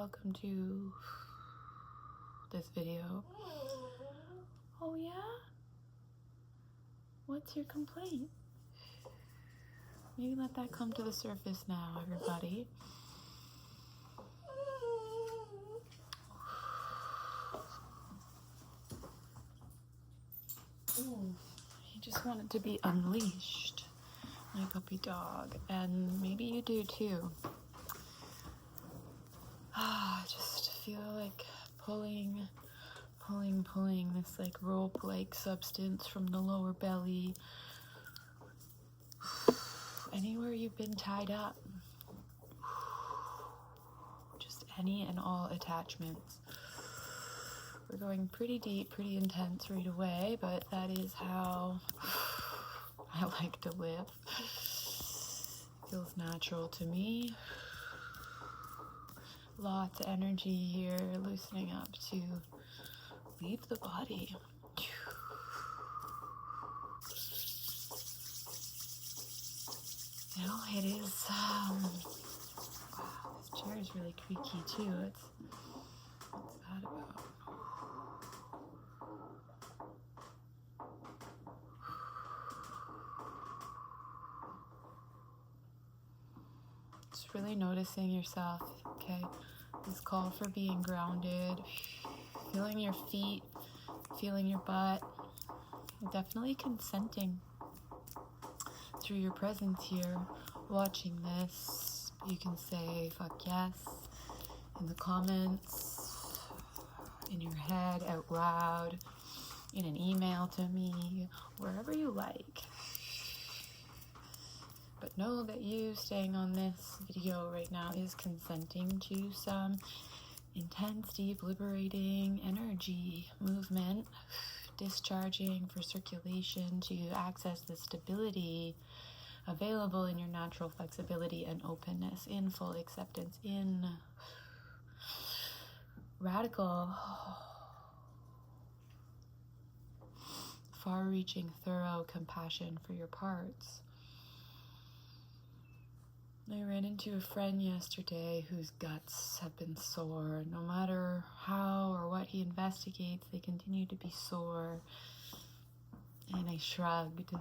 welcome to this video. Oh yeah? What's your complaint? Maybe let that come to the surface now, everybody. He just wanted to be unleashed, my puppy dog, and maybe you do too. I just feel like pulling this like rope-like substance from the lower belly, anywhere you've been tied up, just any and all attachments. We're going pretty deep, pretty intense right away, but that is how I like to live. Feels natural to me. Lots of energy here, loosening up to leave the body. You know, it is, wow, this chair is really creaky too. What's that about? Just really noticing yourself, okay? This call for being grounded, feeling your feet, feeling your butt, definitely consenting through your presence here, watching this. You can say "fuck yes" in the comments, in your head, out loud, in an email to me, wherever you like. But know that you staying on this video right now is consenting to some intense, deep, liberating energy movement, discharging for circulation to access the stability available in your natural flexibility and openness, in full acceptance, in radical, far-reaching, thorough compassion for your parts. I ran into a friend yesterday whose guts have been sore. No matter how or what he investigates, they continue to be sore. And I shrugged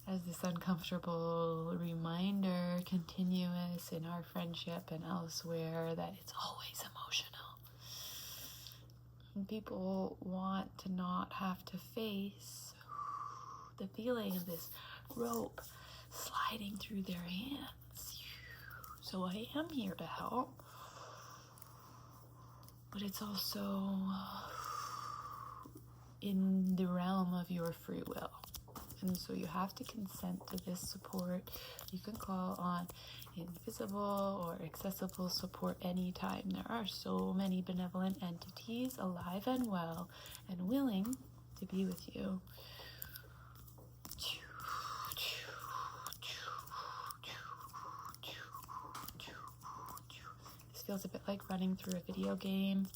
as this uncomfortable reminder, continuous in our friendship and elsewhere, that it's always emotional. And people want to not have to face the feeling of this rope sliding through their hands. So I am here to help, but it's also in the realm of your free will. And so you have to consent to this support. You can call on invisible or accessible support anytime. There are so many benevolent entities alive and well and willing to be with you. Feels a bit like running through a video game.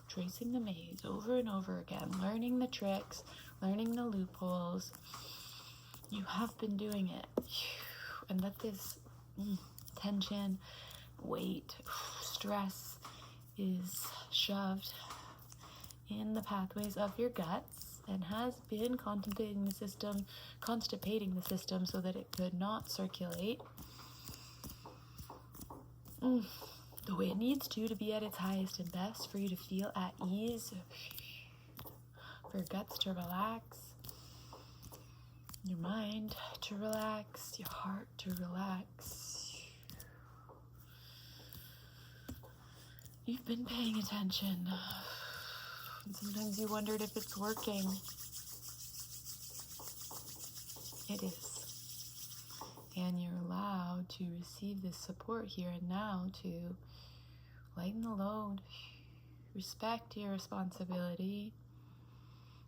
Tracing the maze over and over again, learning the tricks, learning the loopholes. You have been doing it. And let this tension, weight, stress is shoved in the pathways of your guts, and has been constipating the system so that it could not circulate the way it needs to be at its highest and best, for you to feel at ease, for your guts to relax, your mind to relax, your heart to relax. You've been paying attention. And sometimes you wondered if it's working. It is. And you're allowed to receive this support here and now to lighten the load, respect your responsibility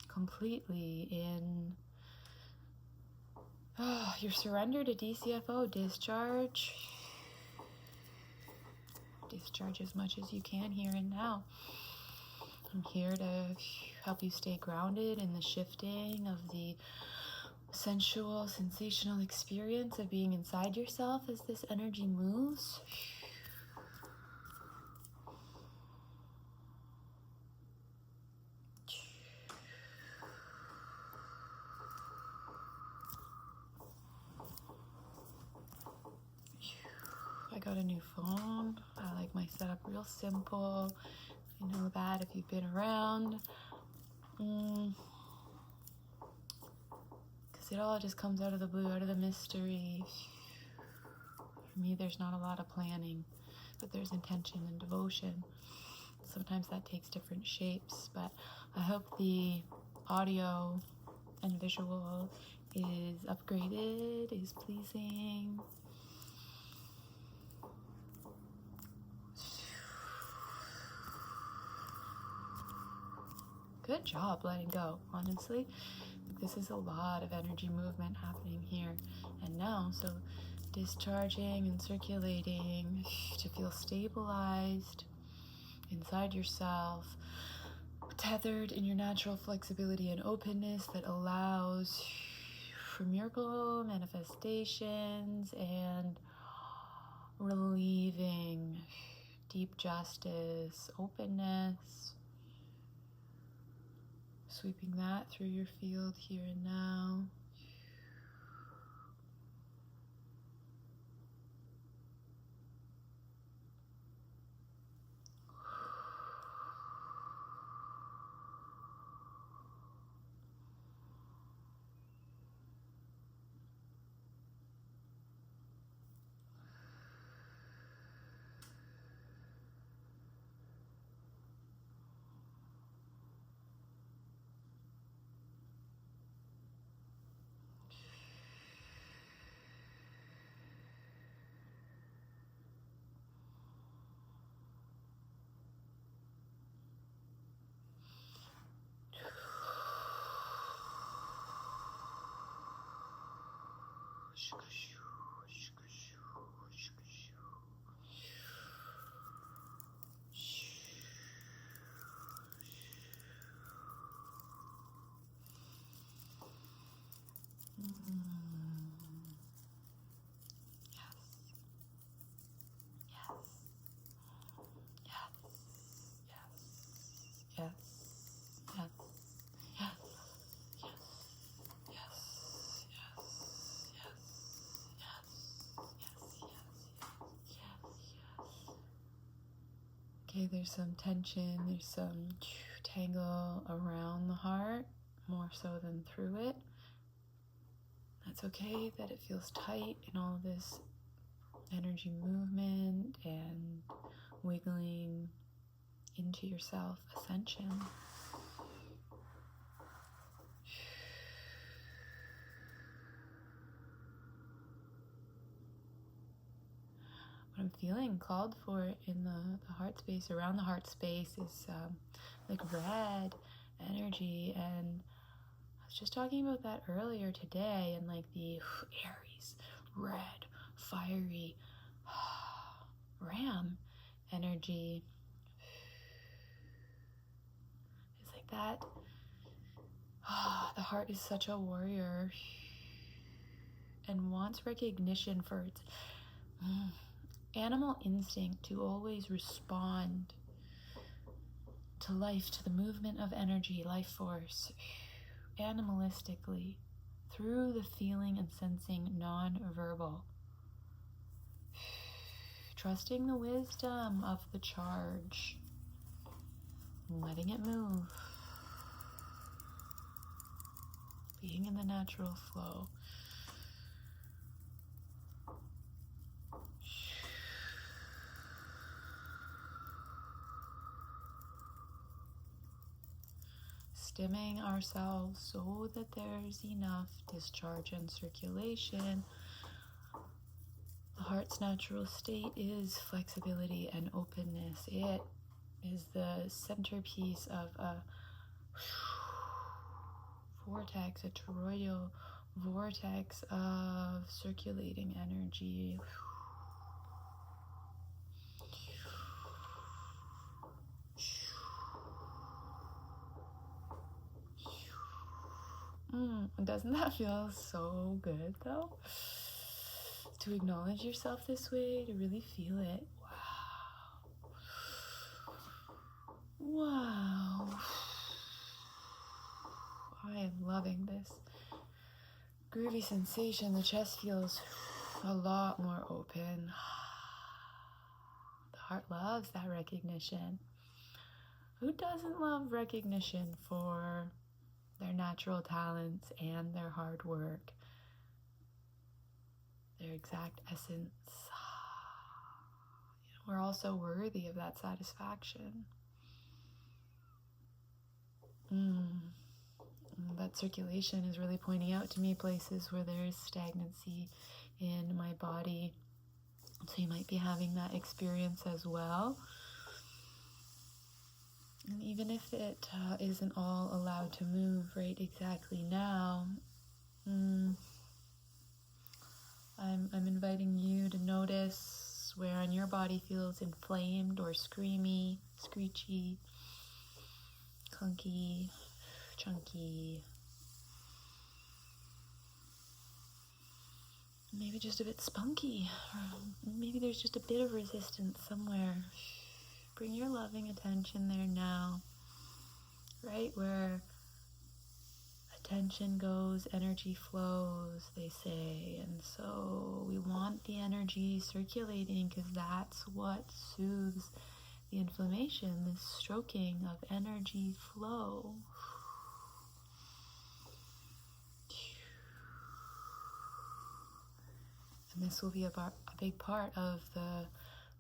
completely in your surrender to DCFO, discharge as much as you can here and now. I'm here to help you stay grounded in the shifting of the sensual, sensational experience of being inside yourself as this energy moves. I got a new phone. I like my setup real simple. I know that if you've been around. Because it all just comes out of the blue, out of the mystery. For me, there's not a lot of planning, but there's intention and devotion. Sometimes that takes different shapes, but I hope the audio and visual is upgraded, is pleasing. Good job letting go, honestly. This is a lot of energy movement happening here and now, so discharging and circulating to feel stabilized inside yourself, tethered in your natural flexibility and openness that allows for miracle manifestations and relieving deep justice, openness, sweeping that through your field here and now. Okay, there's some tension, there's some tangle around the heart, more so than through it. That's okay that it feels tight in all of this energy movement and wiggling into your self-ascension. What I'm feeling called for in the heart space, around the heart space, is like red energy, and I was just talking about that earlier today, and like the Aries, red, fiery, ram energy. It's like that. The heart is such a warrior and wants recognition for its animal instinct to always respond to life, to the movement of energy, life force, animalistically, through the feeling and sensing non-verbal. Trusting the wisdom of the charge, letting it move, being in the natural flow. Stimming ourselves so that there's enough discharge and circulation. The heart's natural state is flexibility and openness. It is the centerpiece of a vortex, a toroidal vortex of circulating energy. Doesn't that feel so good though? To acknowledge yourself this way, to really feel it. Wow. I am loving this groovy sensation. The chest feels a lot more open. The heart loves that recognition. Who doesn't love recognition for their natural talents and their hard work, their exact essence? We're also worthy of that satisfaction. That circulation is really pointing out to me places where there is stagnancy in my body. So you might be having that experience as well. And even if it isn't all allowed to move right exactly now, I'm inviting you to notice where on your body feels inflamed or screamy, screechy, clunky, chunky. Maybe just a bit spunky, or maybe there's just a bit of resistance somewhere. Bring your loving attention there now. Right where attention goes, energy flows, they say. And so we want the energy circulating because that's what soothes the inflammation, this stroking of energy flow. And this will be a big part of the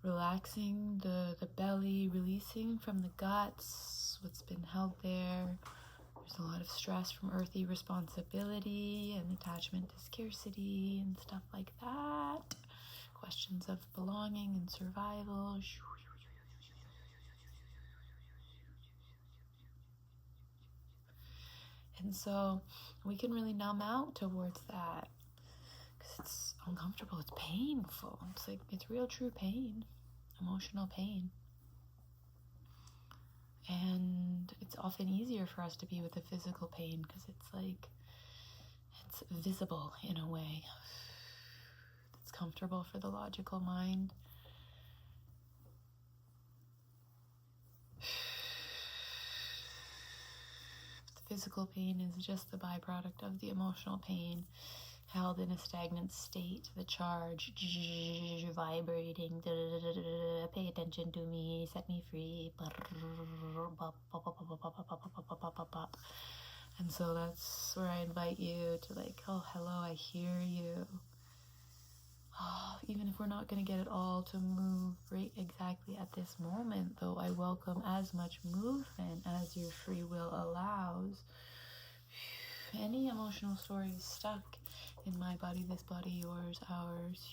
relaxing the belly, releasing from the guts, what's been held there. There's a lot of stress from earthy responsibility and attachment to scarcity and stuff like that. Questions of belonging and survival. And so we can really numb out towards that. It's uncomfortable, it's painful. It's real true pain, emotional pain. And it's often easier for us to be with the physical pain because it's visible in a way. It's comfortable for the logical mind. The physical pain is just the byproduct of the emotional pain, held in a stagnant state, the charge, vibrating, pay attention to me, set me free, and so that's where I invite you to oh, hello, I hear you. Oh, even if we're not going to get it all to move right exactly at this moment, though, I welcome as much movement as your free will allows. Any emotional story is stuck in my body, this body, yours, ours,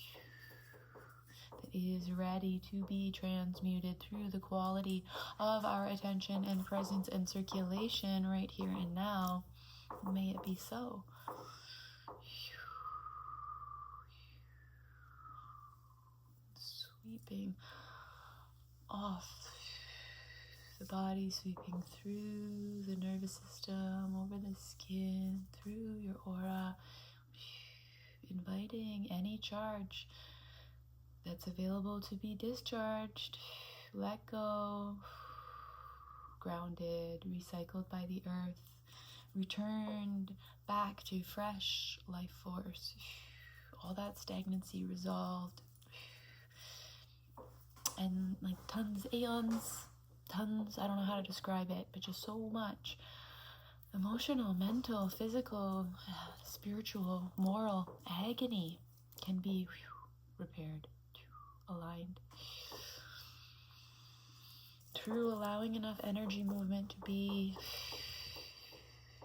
that is ready to be transmuted through the quality of our attention and presence and circulation right here and now. May it be so. Sweeping off the body, sweeping through the nervous system, over the skin, through your aura, inviting any charge that's available to be discharged, let go, grounded, recycled by the earth, returned back to fresh life force, all that stagnancy resolved, and tons, I don't know how to describe it, but just so much emotional, mental, physical, spiritual, moral agony can be repaired, aligned, through allowing enough energy movement to be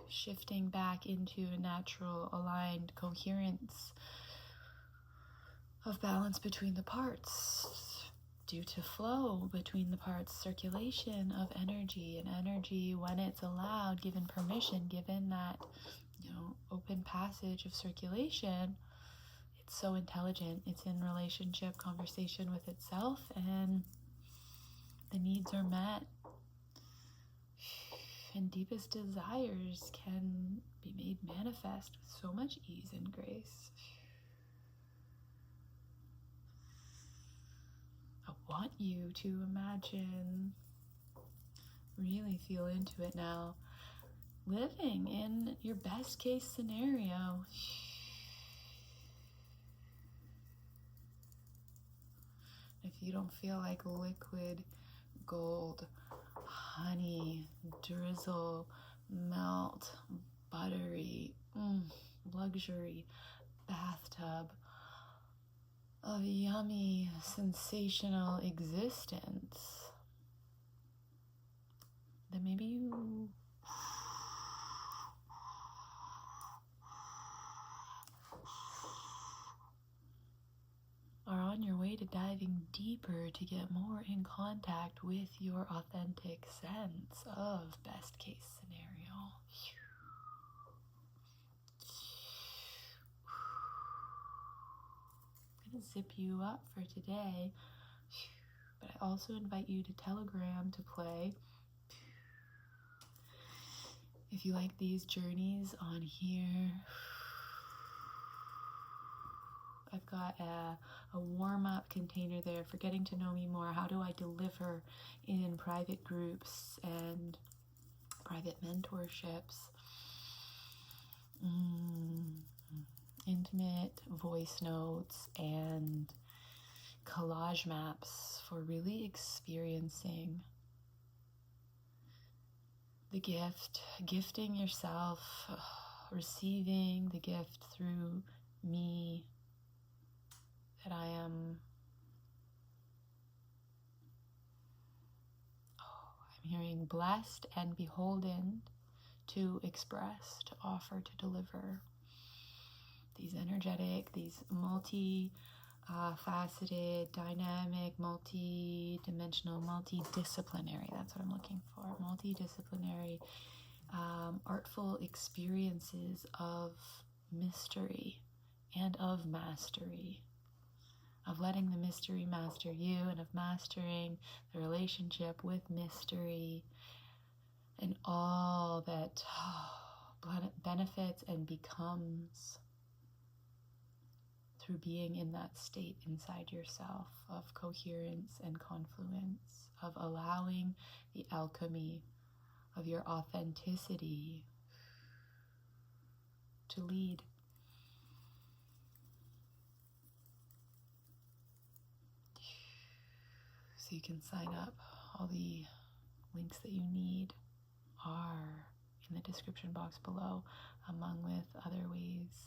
shifting back into a natural, aligned coherence of balance between the parts, due to flow between the parts, circulation of energy, and energy, when it's allowed, given permission, given that open passage of circulation, it's so intelligent. It's in relationship, conversation with itself, and the needs are met. and deepest desires can be made manifest with so much ease and grace. I want you to imagine, really feel into it now, living in your best case scenario. If you don't feel like liquid gold, honey, drizzle, melt, buttery, luxury bathtub of yummy, sensational existence, then maybe you are on your way to diving deeper to get more in contact with your authentic sense of best case scenario. I'm going to zip you up for today, but I also invite you to Telegram to play. If you like these journeys on here, I've got a warm-up container there for getting to know me more. How do I deliver in private groups and private mentorships? Intimate voice notes and collage maps for really experiencing the gift, gifting yourself, receiving the gift through me, that I am, I'm hearing blessed and beholden to express, to offer, to deliver these energetic, these multi-faceted, dynamic, multi-dimensional, multidisciplinary, that's what I'm looking for, multidisciplinary, artful experiences of mystery and of mastery, of letting the mystery master you, and of mastering the relationship with mystery and all that benefits and becomes through being in that state inside yourself of coherence and confluence, of allowing the alchemy of your authenticity to lead. So you can sign up. All the links that you need are in the description box below, among with other ways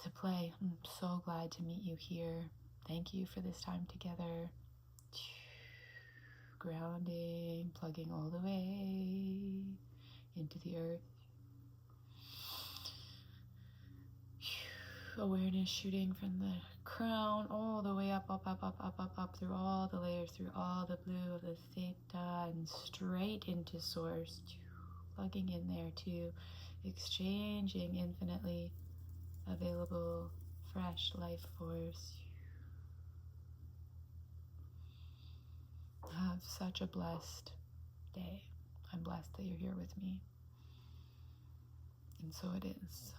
to play. I'm so glad to meet you here. Thank you for this time together. Grounding, plugging all the way into the earth. Awareness shooting from the crown all the way up, up through all the layers, through all the blue of the theta, and straight into source. Plugging in there too, exchanging infinitely available fresh life force. Have such a blessed day. I'm blessed that you're here with me. And so it is.